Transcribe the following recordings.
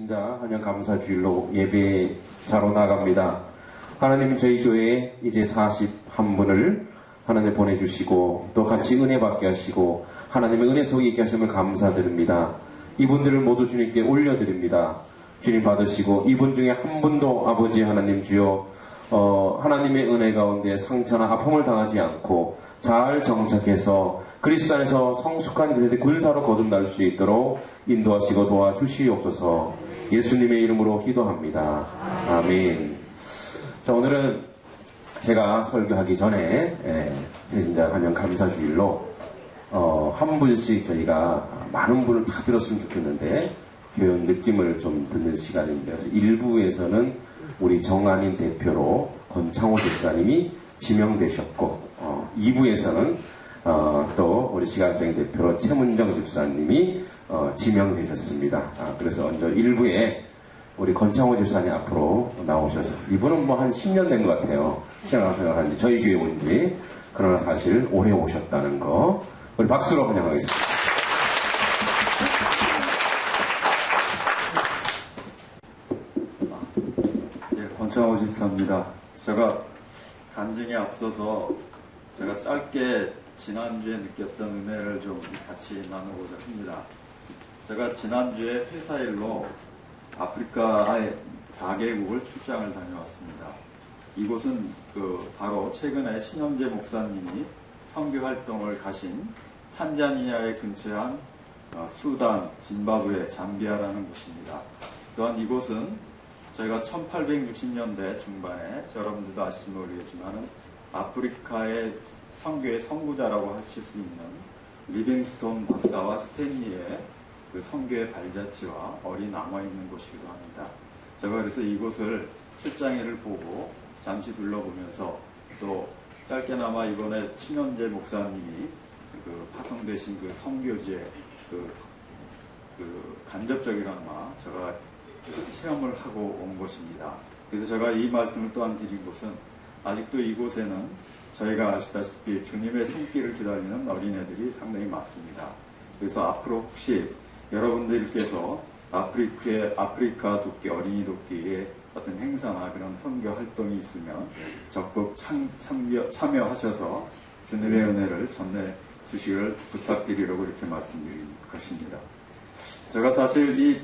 세신자 한영 감사주일로 예배자로 나갑니다. 하나님은 저희 교회에 이제 41분을 하나님 보내주시고 또 같이 은혜 받게 하시고 하나님의 은혜 속에 있게 하심을 감사드립니다. 이분들을 모두 주님께 올려드립니다. 주님 받으시고 이분 중에 한 분도 아버지 하나님 주여 하나님의 은혜 가운데 상처나 아픔을 당하지 않고 잘 정착해서 그리스도 안에서 성숙한 그리스도의 군사로 거듭날 수 있도록 인도하시고 도와주시옵소서. 예수님의 이름으로 기도합니다. 아멘. 자, 오늘은 제가 설교하기 전에 세신자 한영 감사주일로 한 분씩 저희가 많은 분을 다 들었으면 좋겠는데 교연 느낌을 좀 듣는 시간입니다. 그래서 1부에서는 우리 정한인 대표로 권창호 집사님이 지명되셨고 2부에서는 또 우리 시간장인 대표로 최문정 집사님이 지명되셨습니다. 그래서 먼저 1부에 우리 권창호 집사님 앞으로 나오셔서 이분은 뭐 한 10년 된 것 같아요. 신앙생활 하는지 저희 교회 온지. 그러나 사실 오래 오셨다는 거 우리 박수로 환영하겠습니다. 권창호 집사입니다. 제가 간증에 앞서서 제가 짧게 지난주에 느꼈던 은혜를 좀 같이 나누고자 합니다. 제가 지난주에 회사 일로 아프리카의 4개국을 출장을 다녀왔습니다. 이곳은 바로 최근에 신영재 목사님이 선교 활동을 가신 탄자니아에 근처한 수단, 짐바브웨, 잠비아라는 곳입니다. 또한 이곳은 저희가 1860년대 중반에 여러분들도 아실지 모르겠지만 아프리카의 선교의 선구자라고 하실 수 있는 리빙스톤 박사와 스탠리의 그 선교의 발자취와 얼이 남아있는 곳이기도 합니다. 제가 그래서 이곳을 출장회를 보고 잠시 둘러보면서 또 짧게나마 이번에 신현재 목사님이 파송되신 그 선교지의 간접적이나마 제가 체험을 하고 온 곳입니다. 그래서 제가 이 말씀을 또한 드린 곳은 아직도 이곳에는 저희가 아시다시피 주님의 손길을 기다리는 어린애들이 상당히 많습니다. 그래서 앞으로 혹시 여러분들께서 아프리카 돕기, 어린이 돕기에 어떤 행사나 그런 선교 활동이 있으면 적극 참여하셔서 주님의 은혜를 전해 주시기를 부탁드리려고 이렇게 말씀드린 것입니다. 제가 사실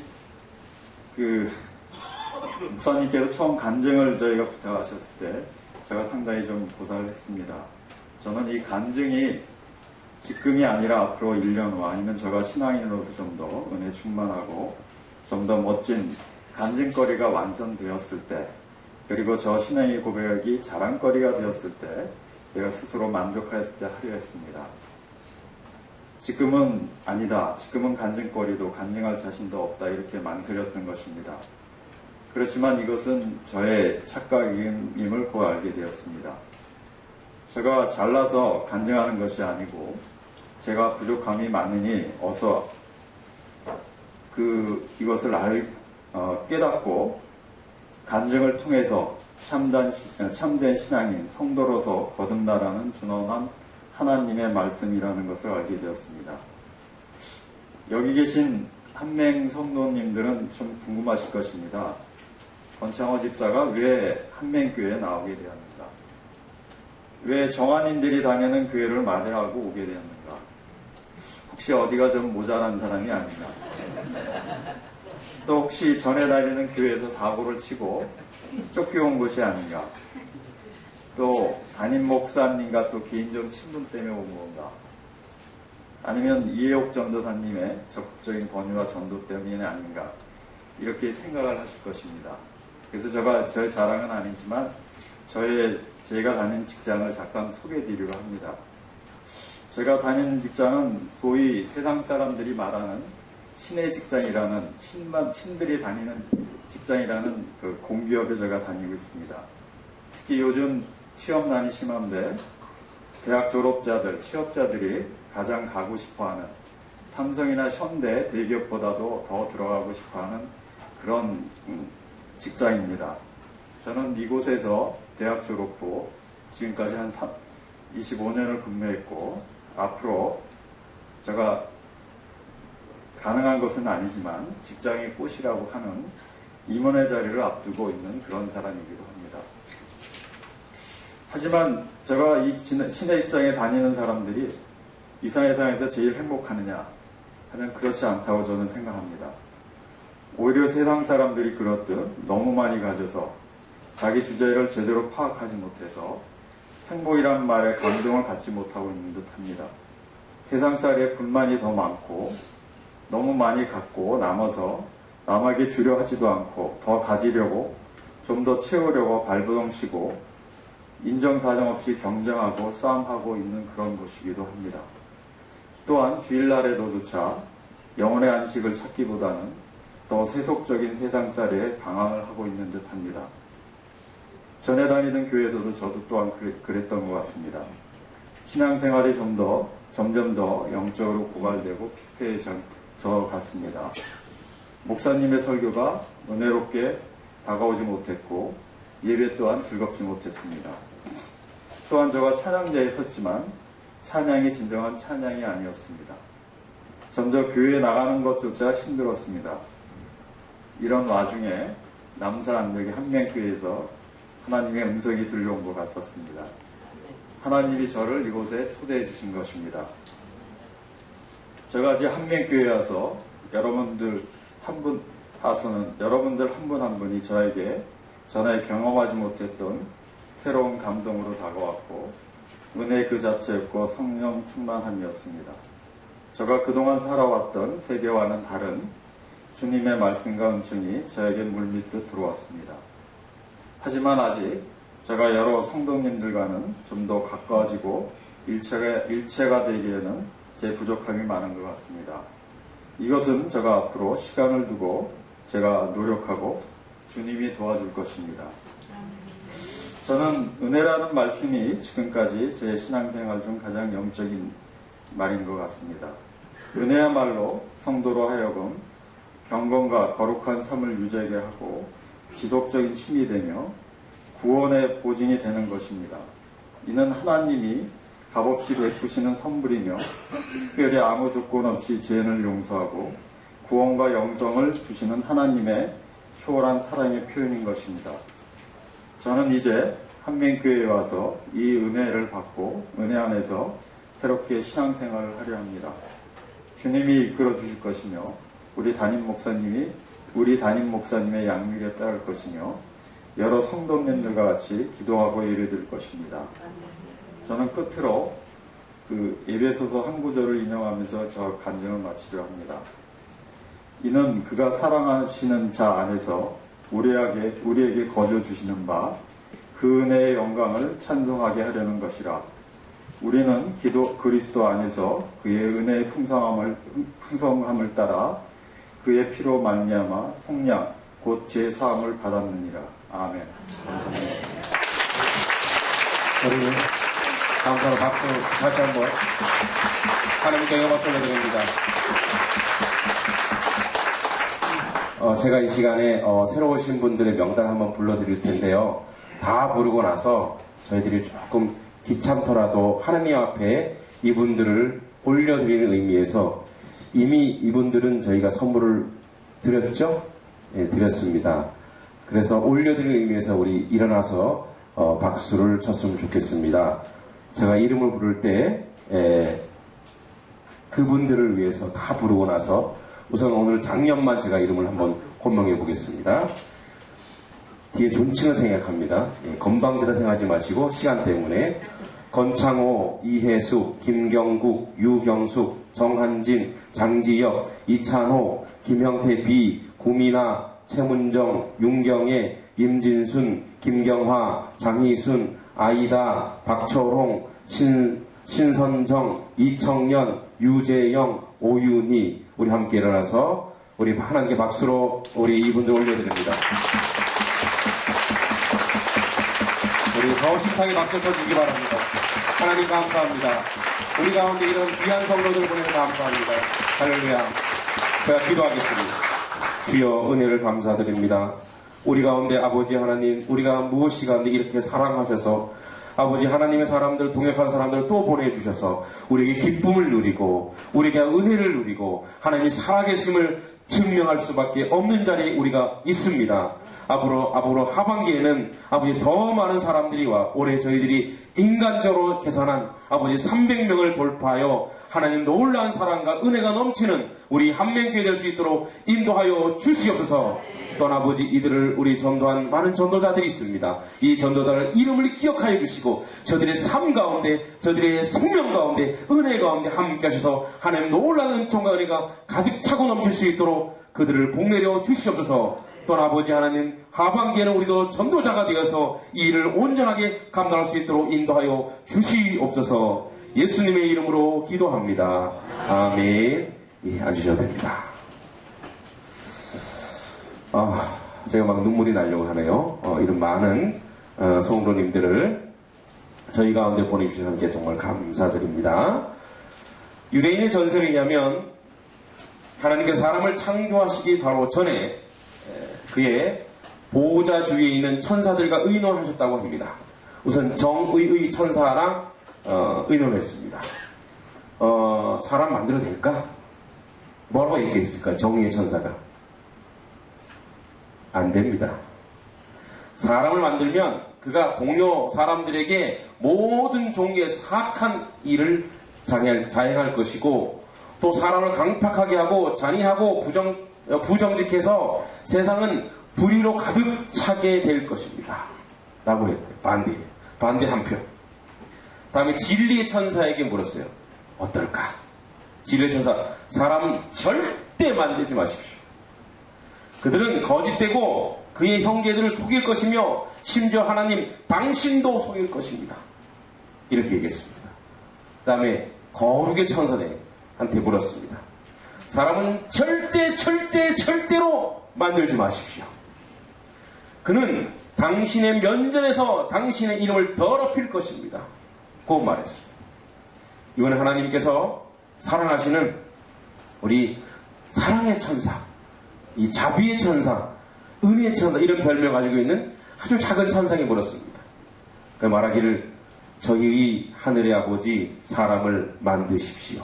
목사님께서 처음 간증을 저희가 부탁하셨을 때 제가 상당히 좀 고사를 했습니다. 저는 이 간증이 지금이 아니라 앞으로 1년 후 아니면 제가 신앙인으로서 좀 더 은혜 충만하고 좀 더 멋진 간증거리가 완성되었을 때 그리고 저 신앙의 고백이 자랑거리가 되었을 때 내가 스스로 만족하였을 때 하려 했습니다. 지금은 아니다. 지금은 간증거리도 간증할 자신도 없다. 이렇게 망설였던 것입니다. 그렇지만 이것은 저의 착각임을 곧 알게 되었습니다. 제가 잘나서 간증하는 것이 아니고 제가 부족함이 많으니 어서 이것을 깨닫고 간증을 통해서 참된 신앙인, 성도로서 거듭나라는 준엄한 하나님의 말씀이라는 것을 알게 되었습니다. 여기 계신 한맹 성도님들은 좀 궁금하실 것입니다. 권창호 집사가 왜 한맹교회에 나오게 되었는가? 왜 정한인들이 다니는 교회를 마다하고 오게 되었는가? 혹시 어디가 좀 모자란 사람이 아닌가? 또 혹시 전에 다니는 교회에서 사고를 치고 쫓겨온 것이 아닌가? 또 담임 목사님과 또 개인적 친분 때문에 온 건가? 아니면 이해옥 전도사님의 적극적인 권유와 전도 때문이 아닌가? 이렇게 생각을 하실 것입니다. 그래서 저의 자랑은 아니지만 제가 다니는 직장을 잠깐 소개해드리려 합니다. 제가 다니는 직장은 소위 세상 사람들이 말하는 신의 직장이라는 신들이 다니는 직장이라는 그 공기업에 제가 다니고 있습니다. 특히 요즘 취업난이 심한데 대학 졸업자들, 취업자들이 가장 가고 싶어하는 삼성이나 현대 대기업보다도 더 들어가고 싶어하는 그런 직장입니다. 저는 이곳에서 대학 졸업 후 지금까지 한 25년을 근무했고 앞으로 제가 가능한 것은 아니지만 직장의 꽃이라고 하는 임원의 자리를 앞두고 있는 그런 사람이기도 합니다. 하지만 제가 이 신의 입장에 다니는 사람들이 이 세상에서 제일 행복하느냐 하면 그렇지 않다고 저는 생각합니다. 오히려 세상 사람들이 그렇듯 너무 많이 가져서 자기 주제를 제대로 파악하지 못해서 행복이란 말에 감동을 갖지 못하고 있는 듯합니다. 세상살이에 불만이 더 많고 너무 많이 갖고 남아서 남에게 주려 하지도 않고 더 가지려고 좀 더 채우려고 발버둥치고 인정사정 없이 경쟁하고 싸움하고 있는 그런 곳이기도 합니다. 또한 주일날에도조차 영혼의 안식을 찾기보다는 더 세속적인 세상살이에 방황을 하고 있는 듯합니다. 전에 다니던 교회에서도 저도 또한 그랬던 것 같습니다. 신앙생활이 점점 더 영적으로 고갈되고 피폐해져 갔습니다. 목사님의 설교가 은혜롭게 다가오지 못했고 예배 또한 즐겁지 못했습니다. 또한 저가 찬양자에 섰지만 찬양이 진정한 찬양이 아니었습니다. 점점 교회에 나가는 것조차 힘들었습니다. 이런 와중에 남사안역의 한명교회에서 하나님의 음성이 들려온 것 같았습니다. 하나님이 저를 이곳에 초대해 주신 것입니다. 제가 이제 한명교회에 와서 여러분들 한 분 한 분이 저에게 전에 경험하지 못했던 새로운 감동으로 다가왔고 은혜 그 자체였고 성령 충만함이었습니다. 제가 그동안 살아왔던 세계와는 다른 주님의 말씀과 은총이 저에게 물밀듯 들어왔습니다. 하지만 아직 제가 여러 성도님들과는 좀 더 가까워지고 일체가 되기에는 제 부족함이 많은 것 같습니다. 이것은 제가 앞으로 시간을 두고 제가 노력하고 주님이 도와줄 것입니다. 저는 은혜라는 말씀이 지금까지 제 신앙생활 중 가장 영적인 말인 것 같습니다. 은혜야말로 성도로 하여금 경건과 거룩한 삶을 유지하게 하고 지속적인 힘이 되며 구원의 보증이 되는 것입니다. 이는 하나님이 값없이 베푸시는 선물이며 특별히 아무 조건 없이 죄인을 용서하고 구원과 영성을 주시는 하나님의 초월한 사랑의 표현인 것입니다. 저는 이제 한명교회에 와서 이 은혜를 받고 은혜 안에서 새롭게 신앙생활을 하려 합니다. 주님이 이끌어 주실 것이며 우리 담임 목사님의 양육에 따를 것이며 여러 성도님들과 같이 기도하고 예배드릴 것입니다. 저는 끝으로 그 에베소서 한 구절을 인용하면서 저 간증을 마치려 합니다. 이는 그가 사랑하시는 자 안에서 우리에게 거저 주시는 바 그 은혜의 영광을 찬송하게 하려는 것이라. 우리는 그리스도 안에서 그의 은혜의 풍성함을 따라 그의 피로 말미암아 속량 곧 제 사함을 받았느니라. 아멘. 우리 감사로 박수 다시 한번 하나님께 영광 돌려드립니다. 제가 이 시간에 새로 오신 분들의 명단을 한번 불러드릴 텐데요. 다 부르고 나서 저희들이 조금 귀찮더라도 하느님 앞에 이분들을 올려드리는 의미에서 이미 이분들은 저희가 선물을 드렸죠? 네, 드렸습니다. 그래서 올려드리는 의미에서 우리 일어나서 박수를 쳤으면 좋겠습니다. 제가 이름을 부를 때 그분들을 위해서 다 부르고 나서 우선 오늘 작년만 제가 이름을 한번 호명해 보겠습니다. 뒤에 존칭을 생각합니다. 건방지다 생각하지 마시고 시간 때문에 건창호, 이혜숙, 김경국, 유경숙, 정한진, 장지혁, 이찬호, 김형태 비, 구미나, 최문정, 윤경애, 임진순, 김경화, 장희순, 아이다, 박철홍, 신선정, 이청년, 유재영, 오윤희, 우리 함께 일어나서 우리 하나님께 박수로 우리 이분들 올려드립니다. 우리 더 심차게 박수 쳐주시기 바랍니다. 하나님 감사합니다. 우리 가운데 이런 귀한 성도들을 보내서 감사합니다. 할렐루야. 제가 기도하겠습니다. 주여 은혜를 감사드립니다. 우리 가운데 아버지 하나님, 우리가 무엇이 가운데 이렇게 사랑하셔서 아버지 하나님의 사람들, 동역한 사람들을 또 보내주셔서 우리에게 기쁨을 누리고 우리에게 은혜를 누리고 하나님이 살아계심을 증명할 수밖에 없는 자리에 우리가 있습니다. 앞으로 하반기에는 아버지 더 많은 사람들이 와 올해 저희들이 인간적으로 계산한 아버지 300명을 돌파하여 하나님 놀라운 사랑과 은혜가 넘치는 우리 한명교회 될 수 있도록 인도하여 주시옵소서. 또한 아버지 이들을 우리 전도한 많은 전도자들이 있습니다. 이 전도자를 이름을 기억하여 주시고 저들의 삶 가운데 저들의 생명 가운데 은혜 가운데 함께 하셔서 하나님 놀라운 은총과 은혜가 가득 차고 넘칠 수 있도록 그들을 복내려 주시옵소서. 또한 아버지 하나님 하반기에는 우리도 전도자가 되어서 이 일을 온전하게 감당할 수 있도록 인도하여 주시옵소서. 예수님의 이름으로 기도합니다. 아멘. 예, 앉으셔도 됩니다. 제가 막 눈물이 나려고 하네요. 이런 많은 성도님들을 저희 가운데 보내주신 하나님께 정말 감사드립니다. 유대인의 전설에 의하면 하나님께서 사람을 창조하시기 바로 전에 그의 보호자 주위에 있는 천사들과 의논하셨다고 합니다. 우선 정의의 천사랑 의논했습니다. 사람 만들어도 될까? 뭐라고 얘기했을까요? 정의의 천사가 안 됩니다. 사람을 만들면 그가 동료 사람들에게 모든 종류의 사악한 일을 자행할 것이고 또 사람을 강팍하게 하고 잔인하고 부정직해서 세상은 불의로 가득 차게 될 것입니다. 라고 했대요. 반대 한 표. 다음에 진리의 천사에게 물었어요. 어떨까? 진리의 천사, 사람 절대 만들지 마십시오. 그들은 거짓되고 그의 형제들을 속일 것이며 심지어 하나님 당신도 속일 것입니다. 이렇게 얘기했습니다. 그 다음에 거룩의 천사한테 물었습니다. 사람은 절대로 만들지 마십시오. 그는 당신의 면전에서 당신의 이름을 더럽힐 것입니다. 고 말했습니다. 이번에 하나님께서 사랑하시는 우리 사랑의 천사, 이 자비의 천사, 은혜의 천사 이런 별명 가지고 있는 아주 작은 천사에게 물었습니다. 그 말하기를 저희 하늘의 아버지 사람을 만드십시오.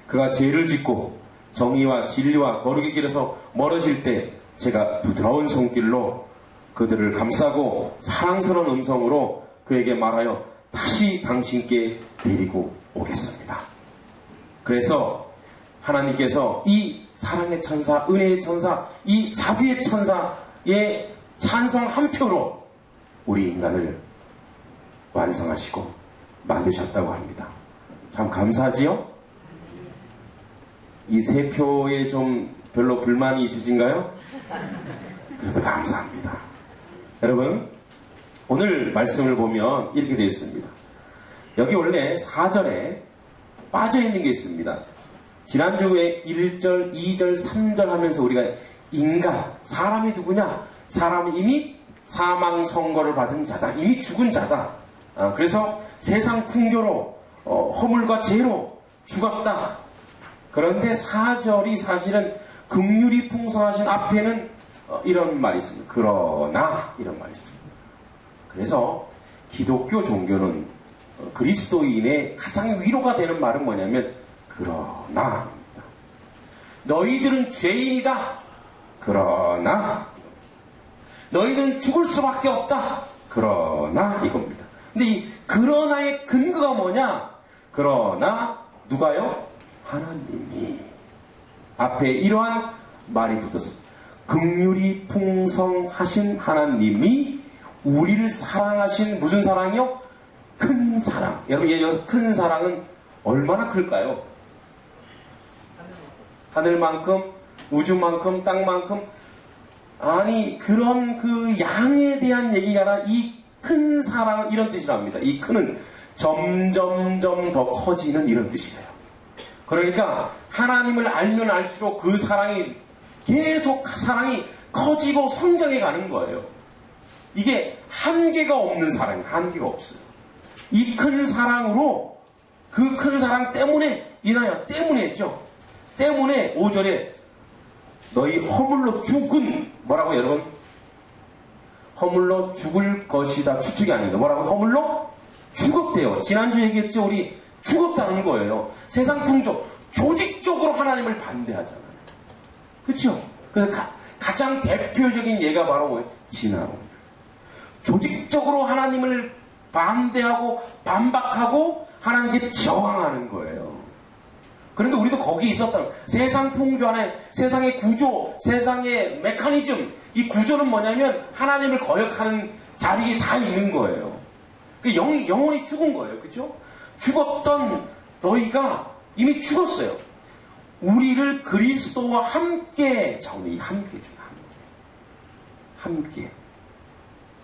그가 죄를 짓고 정의와 진리와 거룩의 길에서 멀어질 때 제가 부드러운 손길로 그들을 감싸고 사랑스러운 음성으로 그에게 말하여 다시 당신께 데리고 오겠습니다. 그래서 하나님께서 이 사랑의 천사, 은혜의 천사, 이 자비의 천사의 찬성 한 표로 우리 인간을 완성하시고 만드셨다고 합니다. 참 감사하지요? 이 세 표에 좀 별로 불만이 있으신가요? 그래도 감사합니다. 여러분, 오늘 말씀을 보면 이렇게 되어 있습니다. 여기 원래 4절에 빠져있는 게 있습니다. 지난주에 1절, 2절, 3절 하면서 우리가 인간, 사람이 누구냐? 사람이 이미 사망 선고를 받은 자다. 이미 죽은 자다. 그래서 세상 풍조로 허물과 죄로 죽었다. 그런데 4절이 사실은 긍휼이 풍성하신 앞에는 이런 말이 있습니다. 그러나 이런 말이 있습니다. 그래서 기독교 종교는 그리스도인의 가장 위로가 되는 말은 뭐냐면 그러나 너희들은 죄인이다. 그러나 너희들은 죽을 수밖에 없다. 그러나 이겁니다. 근데 이 그러나의 근거가 뭐냐? 그러나 누가요? 하나님이 앞에 이러한 말이 붙었습니다. 긍휼이 풍성하신 하나님이 우리를 사랑하신 무슨 사랑이요? 큰 사랑. 여러분 여기서 큰 사랑은 얼마나 클까요? 하늘만큼, 우주만큼, 땅만큼. 아니 그런 그 양에 대한 얘기가 아니라 이 큰 사랑은 이런 뜻이랍니다. 이 큰은 점점점 더 커지는 이런 뜻이에요. 그러니까 하나님을 알면 알수록 그 사랑이 계속 사랑이 커지고 성장해 가는 거예요. 이게 한계가 없는 사랑이에요. 한계가 없어요. 이 큰 사랑으로 그 큰 사랑 때문에 이나야 때문에 했죠. 때문에 5절에 너희 허물로 죽은 뭐라고 여러분? 허물로 죽을 것이다. 추측이 아닙니다. 뭐라고? 허물로 죽었대요. 지난주 얘기했죠. 우리 죽었다는 거예요. 세상 풍조, 조직적으로 하나님을 반대하잖아요. 그렇죠? 그래서 가장 대표적인 예가 바로 진화론. 조직적으로 하나님을 반대하고 반박하고 하나님께 저항하는 거예요. 그런데 우리도 거기 있었다. 세상 풍조 안에 세상의 구조, 세상의 메커니즘, 이 구조는 뭐냐면 하나님을 거역하는 자리에 다 있는 거예요. 그 영혼이 죽은 거예요. 그죠? 죽었던 너희가 이미 죽었어요. 우리를 그리스도와 함께, 자, 오늘 이 함께죠.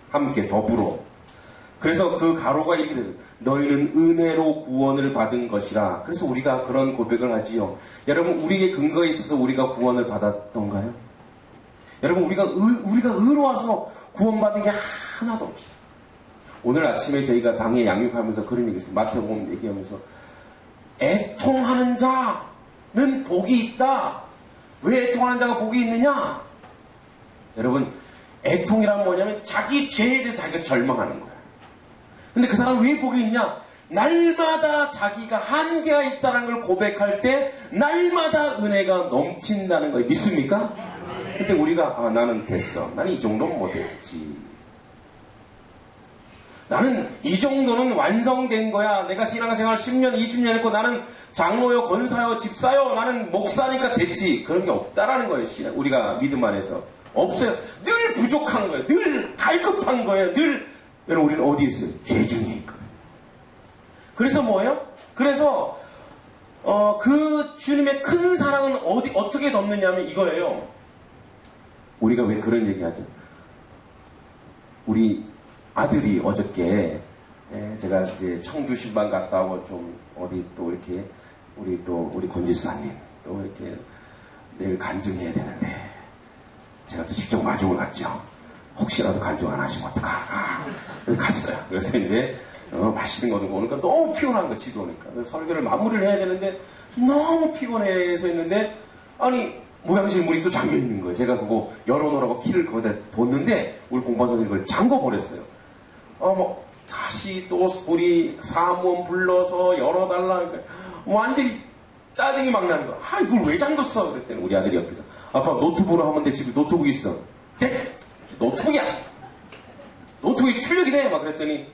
함께 더불어. 그래서 그 가로가 이렇게 돼요. 너희는 은혜로 구원을 받은 것이라. 그래서 우리가 그런 고백을 하지요. 여러분, 우리의 근거에 있어서 우리가 구원을 받았던가요? 여러분, 우리가 의로워서 구원받은 게 하나도 없어요. 오늘 아침에 저희가 당에 양육하면서 그런 얘기 했어요. 마태복음 얘기하면서 애통하는 자는 복이 있다. 왜 애통하는 자가 복이 있느냐? 여러분, 애통이란 뭐냐면 자기 죄에 대해서 자기가 절망하는 거예요. 근데 그 사람은 왜 복이 있냐? 날마다 자기가 한계가 있다는 걸 고백할 때 날마다 은혜가 넘친다는 걸 믿습니까? 근데 우리가 나는 됐어. 나는 이 정도는 못했지. 나는 이 정도는 완성된 거야. 내가 신앙생활 10년, 20년 했고 나는 장로요, 권사요, 집사요. 나는 목사니까 됐지. 그런 게 없다라는 거예요. 우리가 믿음 안에서. 없어요. 늘 부족한 거예요. 늘 갈급한 거예요. 늘 여러분 우리는 어디에 있어요? 죄 중에 있거든요. 그래서 뭐예요? 그래서 그 주님의 큰 사랑은 어떻게 덮느냐면 이거예요. 우리가 왜 그런 얘기하죠? 우리 아들이 어저께 제가 이제 청주 신방 갔다 오고 좀 어디 또 이렇게 우리 권지사님 또 이렇게 내일 간증해야 되는데 제가 또 직접 마중을 갔죠. 혹시라도 간증 안 하시면 어떡하나. 갔어요. 그래서 이제 맛있는 거 오니까 너무 피곤한 거 집에 오니까. 그래서 설교를 마무리를 해야 되는데 너무 피곤해서 했는데 아니 모양실 문이 또 잠겨 있는 거예요. 제가 그거 열어놓으라고 키를 거기다 뒀는데 우리 공부한 선생님이 그걸 잠궈 버렸어요. 다시 또 우리 사무원 불러서 열어달라. 완전히 짜증이 막 나는 거야. 이걸 왜 잠궜어? 그랬더니 우리 아들이 옆에서 아빠 노트북으로 하면 돼. 집에 노트북 있어. 네? 노트북이야. 노트북이 출력이 돼. 막 그랬더니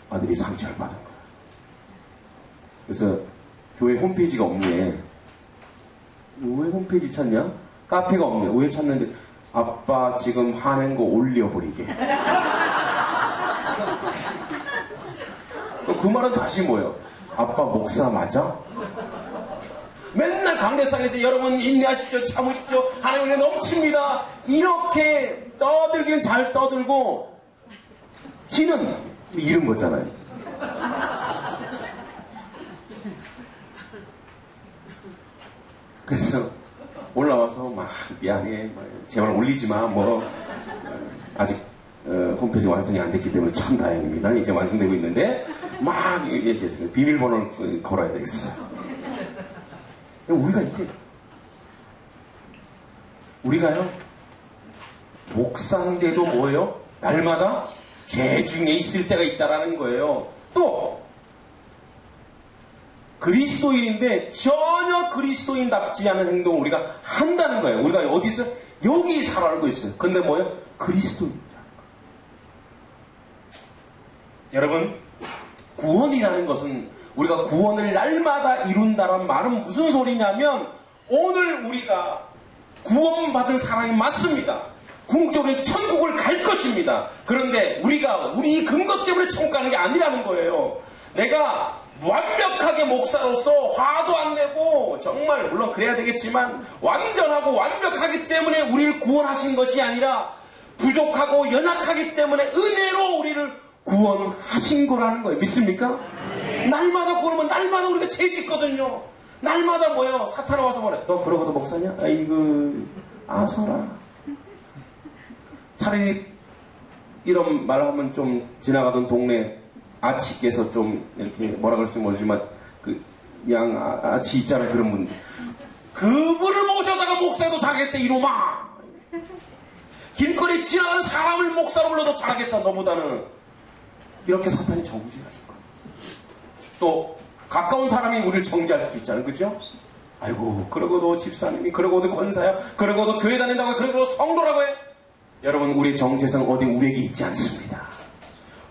아들이 상처를 받은 거야. 그래서 교회 홈페이지가 없네. 왜 홈페이지 찾냐? 카페가 없네. 왜 찾는데 아빠 지금 화낸 거 올려버리게. 그 말은 다시 뭐예요? 아빠 목사 맞아? 맨날 강대상에서 여러분 인내하십시오, 참으십시오, 하나님의 넘칩니다. 이렇게 떠들긴 잘 떠들고 지는 잃은 거잖아요. 그래서 올라와서 막 미안해, 제발 올리지 마, 아직 홈페이지 완성이 안 됐기 때문에 참 다행입니다. 이제 완성되고 있는데 막 얘기했어요. 비밀번호를 걸어야 되겠어요. 우리가요 목사인데도 뭐예요? 날마다 죄 중에 있을 때가 있다라는 거예요. 또 그리스도인인데 전혀 그리스도인답지 않은 행동을 우리가 한다는 거예요. 우리가 어디 있어요? 여기 살아알고 있어요. 근데 뭐예요? 그리스도인이라는 거예요. 여러분, 구원이라는 것은 우리가 구원을 날마다 이룬다는 말은 무슨 소리냐면 오늘 우리가 구원받은 사람이 맞습니다. 궁극적으로 천국을 갈 것입니다. 그런데 우리가 우리 근거 때문에 천국 가는 게 아니라는 거예요. 내가 완벽하게 목사로서 화도 안 내고 정말 물론 그래야 되겠지만 완전하고 완벽하기 때문에 우리를 구원하신 것이 아니라 부족하고 연약하기 때문에 은혜로 우리를 구원하신 거라는 거예요. 믿습니까? 날마다 구원하면 날마다 우리가 죄 짓거든요. 날마다 뭐예요? 사탄 와서 뭐래? 너 그러고도 목사냐? 아이고 아서라. 차라리 이런 말하면 좀 지나가던 동네 아치께서 좀 이렇게 뭐라 그럴지 모르지만 그 아치 있잖아요. 그런 분들 그분을 모셔다가 목사도 자겠대 이놈아. 길거리 지나가는 사람을 목사로 불러도 잘하겠다 너보다는. 이렇게 사탄이 정죄하는 거예요. 또 가까운 사람이 우리를 정죄할 수도 있잖아요. 그죠? 아이고 그러고도 집사님이, 그러고도 권사야, 그러고도 교회 다닌다고 해, 그러고도 성도라고 해. 여러분, 우리의 정체성 어디 우리에게 있지 않습니다.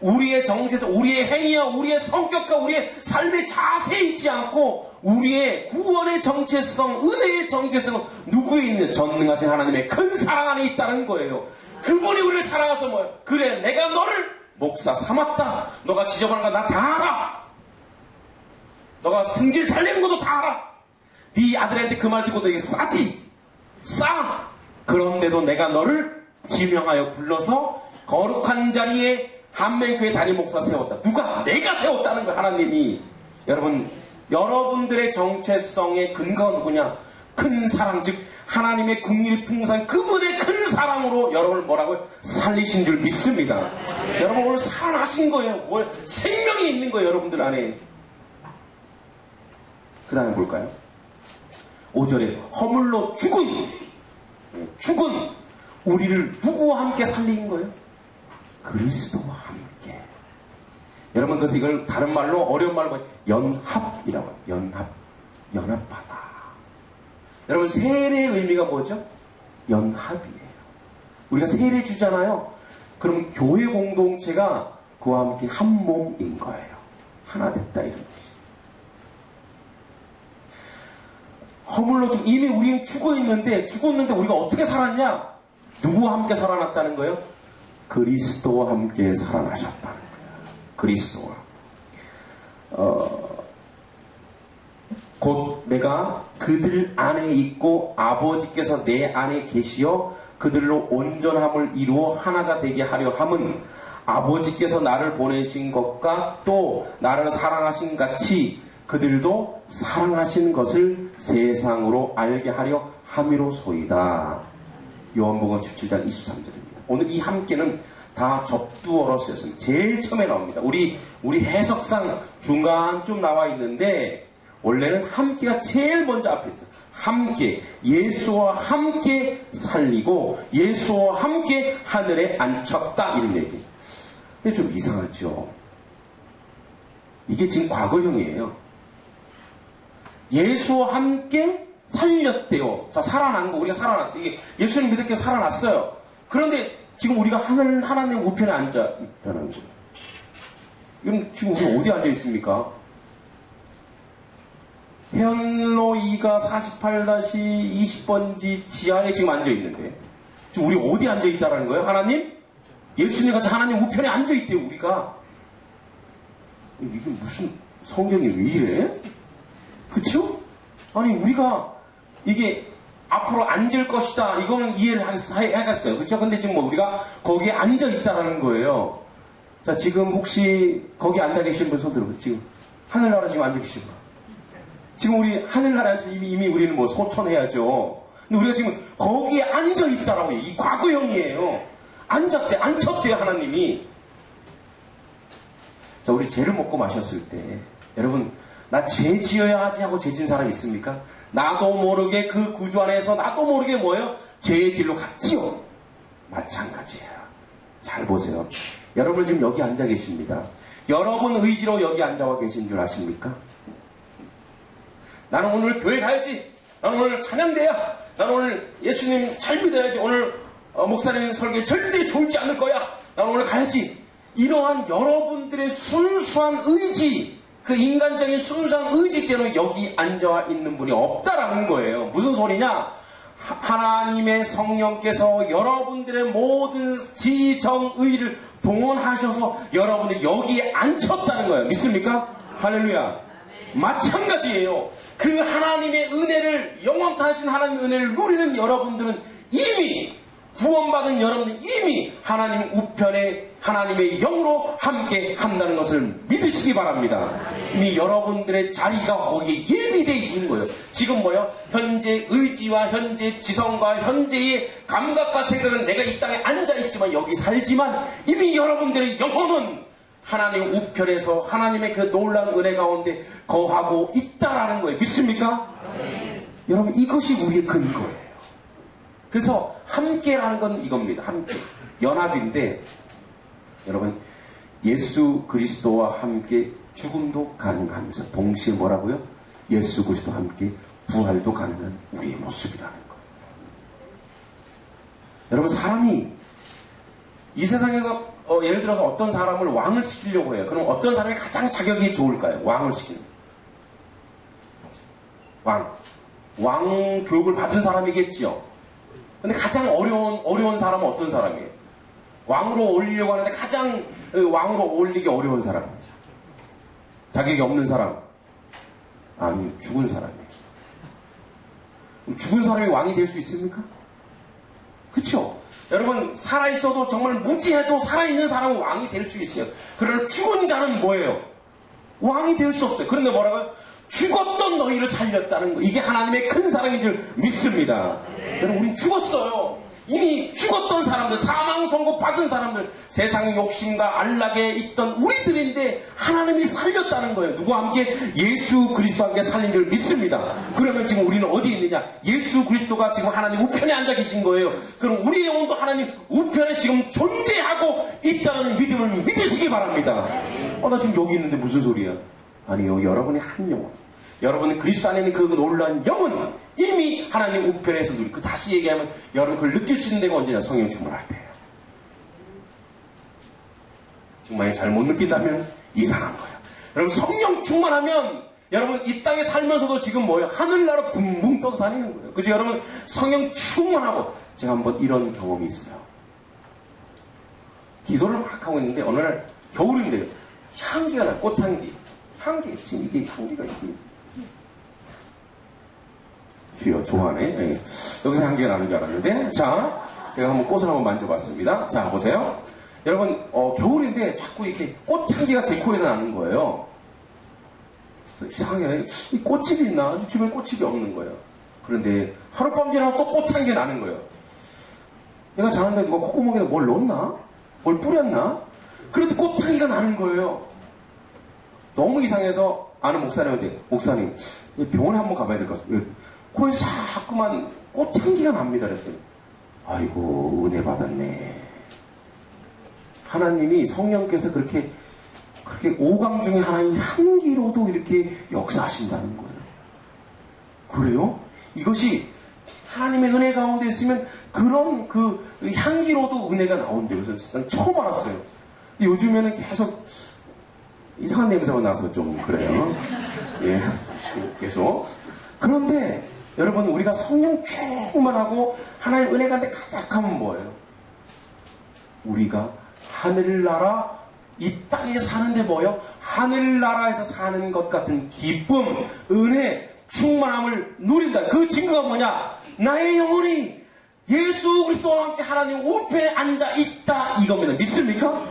우리의 정체성, 우리의 행위와 우리의 성격과 우리의 삶의 자세에 있지 않고 우리의 구원의 정체성, 은혜의 정체성은 누구에 있는? 전능하신 하나님의 큰 사랑 안에 있다는 거예요. 그분이 우리를 사랑해서 뭐예요? 그래, 내가 너를 목사 삼았다. 너가 지저분한 거 나 다 알아. 너가 승질 잘 내는 것도 다 알아. 네 아들한테 그 말 듣고 너에게 싸지. 싸. 그런데도 내가 너를 지명하여 불러서 거룩한 자리에 한명교회 담임 목사 세웠다. 누가? 내가 세웠다는 거야, 하나님이. 여러분, 여러분들의 정체성의 근거가 누구냐? 큰 사랑, 즉 하나님의 국리 풍성한 그분의 큰 사랑으로 여러분을 뭐라고요? 살리신 줄 믿습니다. 여러분 오늘 살아나신 거예요. 뭘 생명이 있는 거예요, 여러분들 안에. 그 다음에 볼까요? 5절에 허물로 죽은 우리를 누구와 함께 살린 거예요? 그리스도와 함께. 여러분, 그래서 이걸 다른 말로, 어려운 말로 연합이라고 해요. 연합하다. 여러분, 세례의 의미가 뭐죠? 연합이에요. 우리가 세례 주잖아요. 그럼 교회 공동체가 그와 함께 한 몸인 거예요. 하나 됐다, 이런 뜻이에요. 허물로 이미 우리는 죽었는데 우리가 어떻게 살았냐? 누구와 함께 살아났다는 거예요? 그리스도와 함께 살아나셨다는 거예요. 그리스도와. 곧 내가 그들 안에 있고 아버지께서 내 안에 계시어 그들로 온전함을 이루어 하나가 되게 하려 함은 아버지께서 나를 보내신 것과 또 나를 사랑하신 같이 그들도 사랑하신 것을 세상으로 알게 하려 함이로소이다. 요한복음 17장 23절입니다. 오늘 이 함께는 다 접두어로 쓰였습니다. 제일 처음에 나옵니다. 우리 해석상 중간쯤 나와 있는데 원래는 함께가 제일 먼저 앞에 있어요. 함께, 예수와 함께 살리고 예수와 함께 하늘에 앉혔다, 이런 얘기. 근데 좀 이상하죠. 이게 지금 과거형이에요. 예수와 함께 살렸대요. 자, 살아난 거, 우리가 살아났어요. 이게 예수님 믿을게 살아났어요. 그런데 지금 우리가 하나님 우편에 앉아 있다는 거예요. 그럼 지금 우리 어디 앉아 있습니까? 현로 2가 48-20번지 지하에 지금 앉아 있는데, 지금 우리 어디 앉아 있다는 거예요? 하나님? 예수님 같이 하나님 우편에 앉아 있대요, 우리가. 이게 무슨 성경이 왜 이래? 그쵸? 아니, 우리가 이게 앞으로 앉을 것이다, 이거는 이해를 해갔어요. 그쵸? 근데 지금 우리가 거기에 앉아 있다는 거예요. 자, 지금 혹시 거기 앉아 계신 분 손 들어보세요. 지금 하늘나라 지금 앉아 계신 분. 지금 우리 하늘나라에서 이미 우리는 소천해야죠. 근데 우리가 지금 거기에 앉아 있다라고 해요. 이 과거형이에요. 앉혔대요, 하나님이. 자, 우리 죄를 먹고 마셨을 때, 여러분, 나 죄 지어야 하지 하고 죄 진 사람 있습니까? 나도 모르게 그 구주 안에서 나도 모르게 뭐예요? 죄의 길로 갔지요. 마찬가지예요. 잘 보세요. 여러분 지금 여기 앉아 계십니다. 여러분 의지로 여기 앉아와 계신 줄 아십니까? 나는 오늘 교회 가야지. 나는 오늘 찬양대야. 나는 오늘 예수님 잘 믿어야지. 오늘 목사님 설교 절대 졸지 않을 거야. 나는 오늘 가야지. 이러한 여러분들의 순수한 의지, 그 인간적인 순수한 의지 때문에 여기 앉아 있는 분이 없다라는 거예요. 무슨 소리냐? 하나님의 성령께서 여러분들의 모든 지정의를 동원하셔서 여러분들이 여기에 앉혔다는 거예요. 믿습니까? 할렐루야. 마찬가지예요. 그 하나님의 은혜를, 영원하신 하나님의 은혜를 누리는 여러분들은 이미 구원받은 여러분은 이미 하나님 우편에 하나님의 영으로 함께 한다는 것을 믿으시기 바랍니다. 이미 여러분들의 자리가 거기에 예비되어 있는 거예요. 지금 뭐요? 현재 의지와 현재 지성과 현재의 감각과 생각은 내가 이 땅에 앉아있지만 여기 살지만 이미 여러분들의 영혼은 하나님 우편에서 하나님의 그 놀라운 은혜 가운데 거하고 있다라는 거예요. 믿습니까? 여러분, 이것이 우리의 근거예요. 그래서 함께라는 건 이겁니다. 함께. 연합인데, 여러분, 예수 그리스도와 함께 죽음도 가능하면서 동시에 뭐라고요? 예수 그리스도와 함께 부활도 가능한 우리의 모습이라는 것. 여러분, 사람이 이 세상에서 예를 들어서 어떤 사람을 왕을 시키려고 해요. 그럼 어떤 사람이 가장 자격이 좋을까요? 왕을 시키는. 왕 교육을 받은 사람이겠지요. 근데 가장 어려운 사람은 어떤 사람이에요? 왕으로 올리려고 하는데 가장 왕으로 올리기 어려운 사람. 자격이 없는 사람. 아니, 죽은 사람이에요. 죽은 사람이 왕이 될 수 있습니까? 그쵸? 여러분, 살아있어도 정말 무지해도 살아있는 사람은 왕이 될 수 있어요. 그러나 죽은 자는 뭐예요? 왕이 될 수 없어요. 그런데 뭐라고요? 죽었던 너희를 살렸다는 거. 이게 하나님의 큰 사랑인 줄 믿습니다. 여러분, 우린 죽었어요. 이미 죽었던 사람들, 사망 선고 받은 사람들, 세상의 욕심과 안락에 있던 우리들인데 하나님이 살렸다는 거예요. 누구와 함께? 예수 그리스도와 함께 살린 줄 믿습니다. 그러면 지금 우리는 어디 있느냐? 예수 그리스도가 지금 하나님 우편에 앉아 계신 거예요. 그럼 우리의 영혼도 하나님 우편에 지금 존재하고 있다는 믿음을 믿으시기 바랍니다. 나 지금 여기 있는데 무슨 소리야? 아니요, 여러분의 한 영혼, 여러분은 그리스도 안에 있는 그 놀라운 영은 이미 하나님 우편에서 누리고, 다시 얘기하면 여러분 그걸 느낄 수 있는 데가 언제냐? 성령 충만할 때예요. 정말 잘못 느낀다면 이상한 거예요. 여러분, 성령 충만하면 여러분 이 땅에 살면서도 지금 뭐예요? 하늘나라 붕붕 떠서 다니는 거예요. 그죠? 여러분, 성령 충만하고, 제가 한번 이런 경험이 있어요. 기도를 막 하고 있는데 어느 날 겨울인데요, 향기가 나요. 꽃향기. 향기. 지금 이게 향기가 이게 주여 좋아하네. 네. 여기서 향기가 나는 줄 알았는데, 자, 제가 한번 꽃을 한번 만져봤습니다. 자, 보세요. 여러분, 겨울인데 자꾸 이렇게 꽃향기가 제 코에서 나는 거예요. 그래서 이상하게, 이 꽃집이 있나? 주변에 꽃집이 없는 거예요. 그런데 하룻밤 지나고 또 꽃향기가 나는 거예요. 내가 자는데 누가 콧구멍에 뭘 넣었나? 뭘 뿌렸나? 그래서 꽃향기가 나는 거예요. 너무 이상해서 아는 목사님한테, 목사님, 병원에 한번 가봐야 될 것 같아요. 코에서 자꾸만 꽃향기가 납니다. 그랬더니, 아이고, 은혜 받았네. 하나님이, 성령께서 그렇게 오감 중에 하나의 향기로도 이렇게 역사하신다는 거예요. 그래요? 이것이 하나님의 은혜 가운데 있으면 그런 그 향기로도 은혜가 나온대요. 그래서 난 처음 알았어요. 요즘에는 계속 이상한 냄새가 나서 좀 그래요. 예, 계속. 그런데 여러분, 우리가 성령 충만하고 하나님 은혜 가운데 가득하면 뭐예요? 우리가 하늘나라, 이 땅에 사는데 뭐예요? 하늘나라에서 사는 것 같은 기쁨, 은혜, 충만함을 누린다. 그 증거가 뭐냐? 나의 영혼이 예수 그리스도와 함께 하나님 우편에 앉아 있다, 이겁니다. 믿습니까?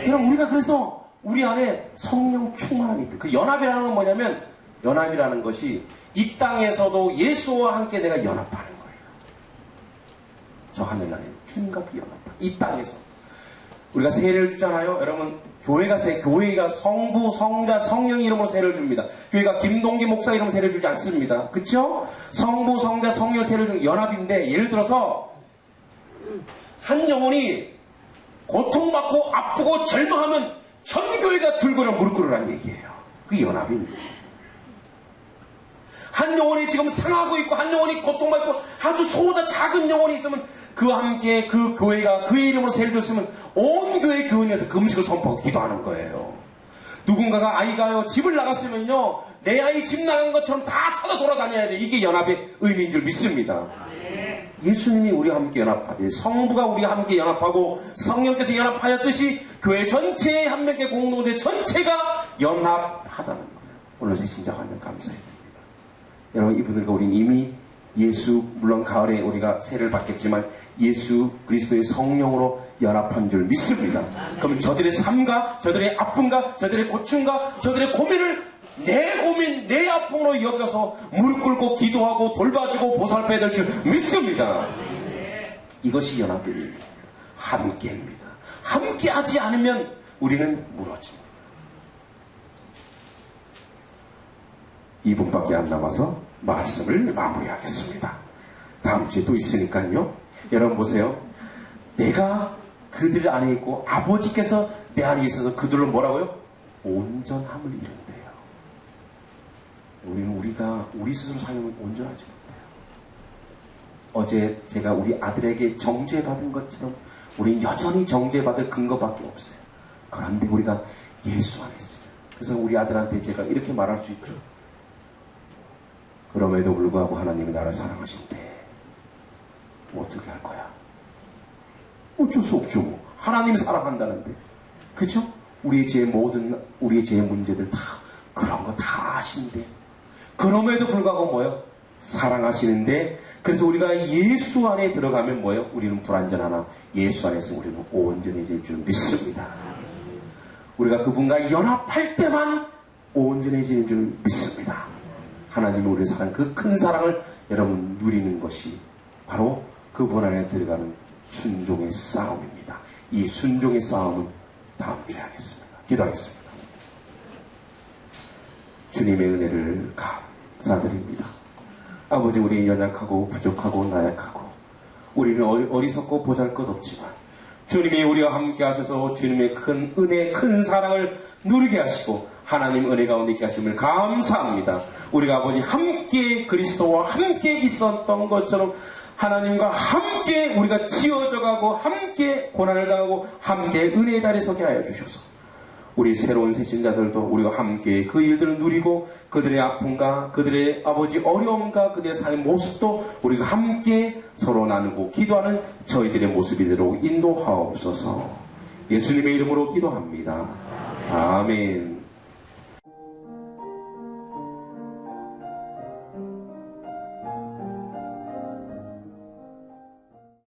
여러분, 우리가 그래서 우리 안에 성령 충만함이 있다. 그 연합이라는 건 뭐냐면, 연합이라는 것이 이 땅에서도 예수와 함께 내가 연합하는 거예요. 저 하늘나라에 충각이 연합하는, 이 땅에서 우리가 세례를 주잖아요. 여러분, 교회가 성부, 성자, 성령 이름으로 세례를 줍니다. 교회가 김동기 목사 이름으로 세례를 주지 않습니다. 그쵸? 성부, 성자, 성령 세례를 주는 연합인데, 예를 들어서 한 영혼이 고통받고 아프고 절망하면 전 교회가 들고 일어 무릎 꿇으라는 얘기예요. 그게 연합입니다. 한 영혼이 지금 상하고 있고, 한 영혼이 고통받고 아주 소자 작은 영혼이 있으면 그와 함께 그 교회가 그의 이름으로 세례를 줬으면 온 교회 교인에서 그 음식을 선포하고 기도하는 거예요. 누군가가 아이가요 집을 나갔으면요, 내 아이 집 나간 것처럼 다 찾아 돌아다녀야 돼. 이게 연합의 의미인 줄 믿습니다. 예수님이 우리와 함께 연합하듯, 성부가 우리와 함께 연합하고 성령께서 연합하였듯이 교회 전체의 한 명의 공동체 전체가 연합하다는 거예요. 오늘 제 신작하면 감사합니다. 여러분, 이분들과 우리는 이미 예수, 물론 가을에 우리가 세례를 받겠지만 예수 그리스도의 성령으로 연합한 줄 믿습니다. 그럼 저들의 삶과 저들의 아픔과 저들의 고충과 저들의 고민을 내 고민, 내 아픔으로 여겨서 무릎 꿇고 기도하고 돌봐주고 보살펴야 될 줄 믿습니다. 이것이 연합입니다. 함께입니다. 함께하지 않으면 우리는 무너집니다. 2분밖에 안 남아서 말씀을 마무리하겠습니다. 다음 주에 또 있으니까요. 여러분 보세요. 내가 그들 안에 있고 아버지께서 내 안에 있어서 그들로 뭐라고요? 온전함을 이룬대요. 우리는 우리 스스로 살면 온전하지 못해요. 어제 제가 우리 아들에게 정죄받은 것처럼 우리는 여전히 정죄받을 근거밖에 없어요. 그런데 우리가 예수 안에 있어요. 그래서 우리 아들한테 제가 이렇게 말할 수 있죠. 그럼에도 불구하고 하나님이 나를 사랑하신대. 어떻게 할 거야? 어쩔 수 없죠. 하나님이 사랑한다는데. 그죠? 우리의 죄 우리의 죄 문제들 다, 그런 거 다 아신대. 그럼에도 불구하고 뭐예요? 사랑하시는데, 그래서 우리가 예수 안에 들어가면 뭐예요? 우리는 불완전하나 예수 안에서 우리는 온전해질 줄 믿습니다. 우리가 그분과 연합할 때만 온전해질 줄 믿습니다. 하나님이 우리를 사랑, 그 큰 사랑을 여러분 누리는 것이 바로 그분 안에 들어가는 순종의 싸움입니다. 이 순종의 싸움은 다음 주에 하겠습니다. 기도하겠습니다. 주님의 은혜를 감사드립니다. 아버지, 우리 연약하고 부족하고 나약하고 우리는 어리석고 보잘것없지만 주님이 우리와 함께 하셔서 주님의 큰 은혜, 큰 사랑을 누리게 하시고 하나님 은혜 가운데 있게 하심을 감사합니다. 우리가 아버지 함께 그리스도와 함께 있었던 것처럼 하나님과 함께 우리가 지어져가고 함께 고난을 당하고 함께 은혜의 자리에 서게 하여 주셔서 우리 새로운 새신자들도 우리가 함께 그 일들을 누리고 그들의 아픔과 그들의 아버지 어려움과 그들의 삶의 모습도 우리가 함께 서로 나누고 기도하는 저희들의 모습이 되도록 인도하옵소서. 예수님의 이름으로 기도합니다. 아멘.